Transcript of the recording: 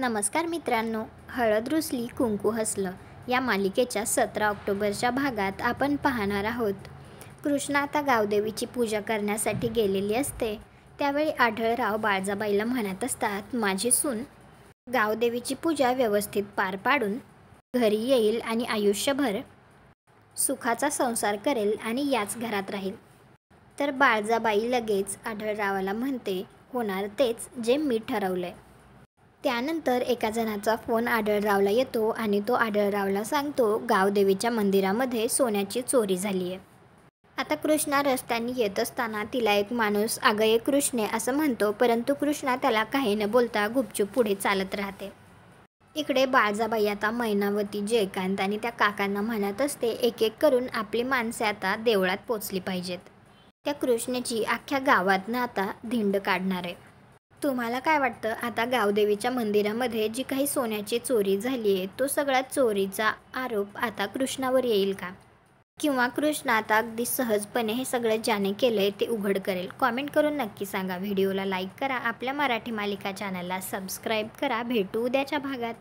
नमस्कार मित्रांनो, हळद रुसली कुंकू हसलं या मालिकेच्या 17 ऑक्टोबरच्या भागात आपण पाहणार आहोत. कृष्णा आता गावदेवीची पूजा करण्यासाठी गेलेली असते. त्यावेळी आढळराव बाळजाबाईला म्हणत असतात, माझी सून गावदेवीची पूजा व्यवस्थित पार पाडून घरी येईल आणि आयुष्यभर सुखाचा संसार करेल आणि याच घरात राहील. तर बाळजाबाई लगेच आढळरावाला म्हणते, होणार तेच जे मी ठरवलंय. त्यानंतर एका जणाचा फोन आढळरावला येतो आणि तो आढळरावला सांगतो, गावदेवीच्या मंदिरामध्ये सोन्याची चोरी झाली आहे. आता कृष्णा रस्त्याने येत असताना तिला एक माणूस अगं ये कृष्णे असं म्हणतो, परंतु कृष्णा त्याला काही न बोलता गुपचूप पुढे चालत राहते. इकडे बाळजाबाई आता मैनावती, जयकांत आणि त्या काकांना म्हणत असते, एक एक करून आपली माणसे आता देवळात पोचली पाहिजेत. त्या कृष्णेची अख्ख्या गावातनं आता धिंड काढणार आहे. तुम्हाला काय वाटतं, आता गावदेवीच्या मंदिरामध्ये जी काही सोन्याची चोरी झाली आहे तो सगळा चोरीचा आरोप आता कृष्णावर येईल का? किंवा कृष्णा आता अगदी सहजपणे हे सगळं ज्याने केलं आहे ते उघड करेल? कॉमेंट करून नक्की सांगा. व्हिडिओला लाईक करा, आपल्या मराठी मालिका चॅनलला सबस्क्राईब करा. भेटू उद्याच्या भागात.